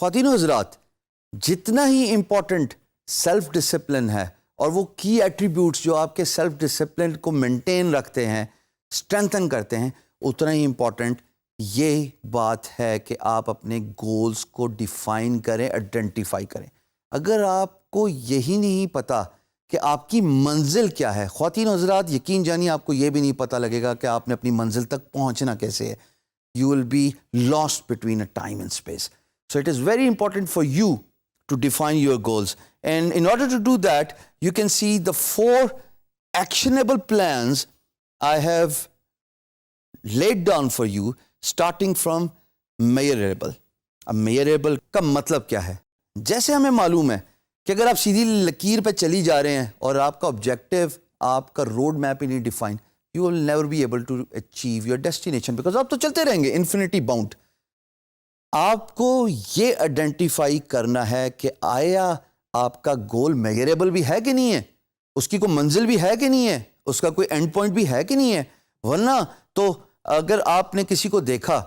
خواتین و حضرات, جتنا ہی امپورٹنٹ سیلف ڈسپلن ہے اور وہ کی ایٹریبیوٹس جو آپ کے سیلف ڈسپلن کو مینٹین رکھتے ہیں, اسٹرینتھن کرتے ہیں, اتنا ہی امپورٹنٹ یہ بات ہے کہ آپ اپنے گولز کو ڈیفائن کریں, آئیڈینٹیفائی کریں. اگر آپ کو یہی نہیں پتہ کہ آپ کی منزل کیا ہے, خواتین و حضرات یقین جانیے آپ کو یہ بھی نہیں پتہ لگے گا کہ آپ نے اپنی منزل تک پہنچنا کیسے ہے. You will be lost between a time and space. So it is very important for you to define your goals. And in order to do that, you can see the 4 actionable plans I have laid down for you, starting from measurable. اب measurable کا مطلب کیا ہے؟ جیسے ہمیں معلوم ہے کہ اگر آپ سیدھی لکیر پہ چلی جا رہے ہیں اور آپ کا آبجیکٹو, آپ کا روڈ میپ ہی نہیں define, you will never be able to achieve your destination because آپ تو چلتے رہیں گے infinity bound. آپ کو یہ آئیڈینٹیفائی کرنا ہے کہ آیا آپ کا گول میجریبل بھی ہے کہ نہیں ہے, اس کی کوئی منزل بھی ہے کہ نہیں ہے, اس کا کوئی اینڈ پوائنٹ بھی ہے کہ نہیں ہے. ورنہ تو اگر آپ نے کسی کو دیکھا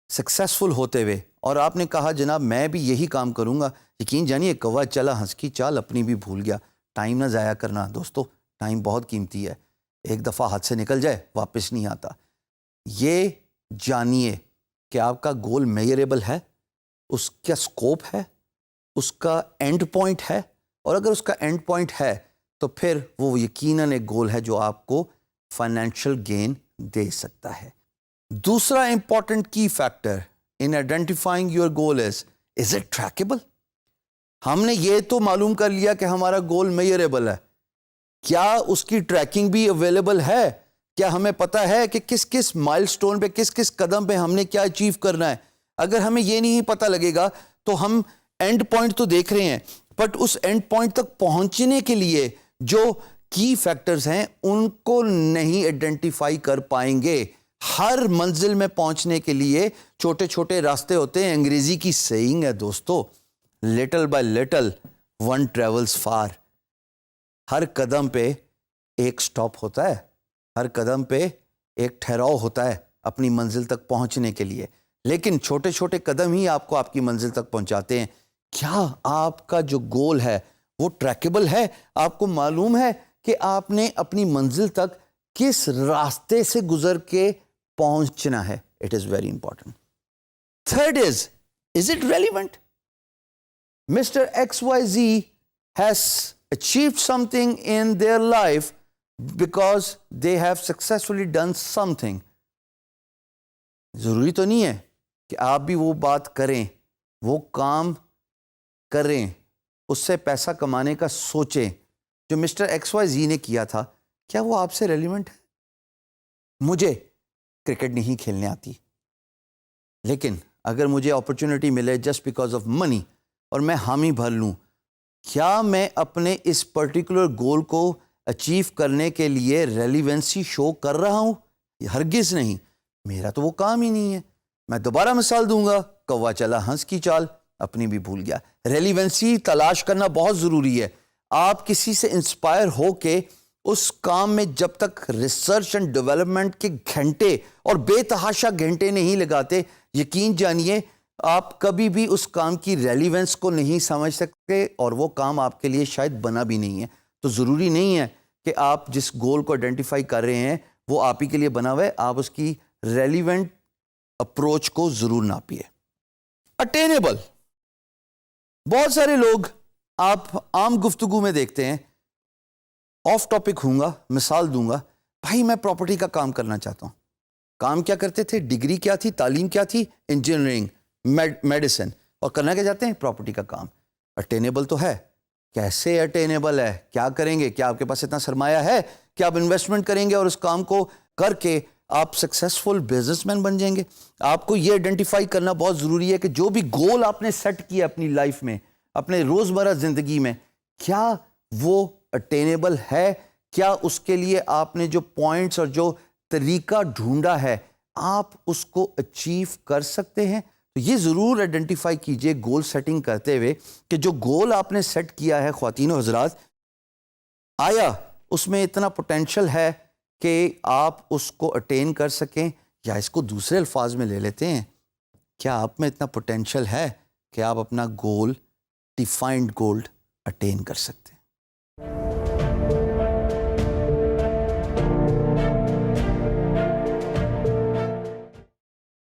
سکسیسفل ہوتے ہوئے اور آپ نے کہا جناب میں بھی یہی کام کروں گا, یقین جانیے کوا چلا ہنس کی چال اپنی بھی بھول گیا. ٹائم نہ ضائع کرنا دوستو, ٹائم بہت قیمتی ہے, ایک دفعہ ہاتھ سے نکل جائے واپس نہیں آتا. یہ جانیے کہ آپ کا گول میجریبل ہے, اس کا سکوپ ہے, اس کا اینڈ پوائنٹ ہے, اور اگر اس کا اینڈ پوائنٹ ہے تو پھر وہ یقیناً ایک گول ہے جو آپ کو فائنینشیل گین دے سکتا ہے. دوسرا important key factor in identifying your goal is it trackable. ہم نے یہ تو معلوم کر لیا کہ ہمارا گول میجریبل ہے, کیا اس کی ٹریکنگ بھی اویلیبل ہے؟ کیا ہمیں پتہ ہے کہ کس کس مائل سٹون پہ, کس کس قدم پہ ہم نے کیا اچیو کرنا ہے؟ اگر ہمیں یہ نہیں پتہ لگے گا تو ہم اینڈ پوائنٹ تو دیکھ رہے ہیں, بٹ اس اینڈ پوائنٹ تک پہنچنے کے لیے جو کی فیکٹرز ہیں ان کو نہیں آئیڈینٹیفائی کر پائیں گے. ہر منزل میں پہنچنے کے لیے چھوٹے چھوٹے راستے ہوتے ہیں. انگریزی کی سیئنگ ہے دوستو, little by little one travels far. ہر قدم پہ ایک سٹاپ ہوتا ہے, ہر قدم پہ ایک ٹھہراؤ ہوتا ہے اپنی منزل تک پہنچنے کے لیے, لیکن چھوٹے چھوٹے قدم ہی آپ کو آپ کی منزل تک پہنچاتے ہیں. کیا آپ کا جو گول ہے وہ ٹریکیبل ہے؟ آپ کو معلوم ہے کہ آپ نے اپنی منزل تک کس راستے سے گزر کے پہنچنا ہے؟ It is very important. Third is it relevant? Mister X Y Z has achieved something in their life because they have successfully done something. ضروری تو نہیں ہے کہ آپ بھی وہ بات کریں, وہ کام کریں, اس سے پیسہ کمانے کا سوچیں جو مسٹر ایکس وائی زی نے کیا تھا. کیا وہ آپ سے ریلیونٹ ہے؟ مجھے کرکٹ نہیں کھیلنے آتی, لیکن اگر مجھے اپرچونٹی ملے جسٹ بیکاز آف منی اور میں حامی بھر لوں, کیا میں اپنے اس پرٹیکولر گول کو اچیو کرنے کے لیے ریلیونسی شو کر رہا ہوں؟ ہرگز نہیں, میرا تو وہ کام ہی نہیں ہے. میں دوبارہ مثال دوں گا, کوا چلا ہنس کی چال اپنی بھی بھول گیا. ریلیونسی تلاش کرنا بہت ضروری ہے. آپ کسی سے انسپائر ہو کے اس کام میں جب تک ریسرچ اینڈ ڈیولپمنٹ کے گھنٹے اور بے تحاشا گھنٹے نہیں لگاتے, یقین جانیے آپ کبھی بھی اس کام کی ریلیونس کو نہیں سمجھ سکتے اور وہ کام آپ کے لیے شاید بنا بھی نہیں ہے. تو ضروری نہیں ہے کہ آپ جس گول کو آئیڈینٹیفائی کر رہے ہیں وہ آپ ہی کے لیے بنا ہوا ہے, آپ اس کی ریلیونٹ اپروچ کو ضرور ناپیے. اٹینیبل. بہت سارے لوگ آپ عام گفتگو میں دیکھتے ہیں, آف ٹاپک ہوں گا, مثال دوں گا, بھائی میں پراپرٹی کا کام کرنا چاہتا ہوں. کام کیا کرتے تھے؟ ڈگری کیا تھی؟ تعلیم کیا تھی؟ انجینئرنگ, میڈیسن, اور کرنا کیا چاہتے ہیں؟ پراپرٹی کا کام. اٹینیبل تو ہے. کیسے اٹینیبل ہے؟ کیا کریں گے؟ کیا آپ کے پاس اتنا سرمایہ ہے کہ آپ انویسٹمنٹ کریں گے اور اس کام کو کر کے آپ سکسیسفل بزنس مین بن جائیں گے؟ آپ کو یہ آئیڈینٹیفائی کرنا بہت ضروری ہے کہ جو بھی گول آپ نے سیٹ کیا اپنی لائف میں, اپنے روزمرہ زندگی میں, کیا وہ اٹینیبل ہے؟ کیا اس کے لیے آپ نے جو پوائنٹس اور جو طریقہ ڈھونڈا ہے آپ اس کو اچیو کر سکتے ہیں؟ تو یہ ضرور آئیڈینٹیفائی کیجئے گول سیٹنگ کرتے ہوئے کہ جو گول آپ نے سیٹ کیا ہے خواتین و حضرات, آیا اس میں اتنا پوٹینشل ہے کہ آپ اس کو اٹین کر سکیں؟ یا اس کو دوسرے الفاظ میں لے لیتے ہیں, کیا آپ میں اتنا پوٹینشل ہے کہ آپ اپنا گول ڈیفائنڈ گول اٹین کر سکتے ہیں.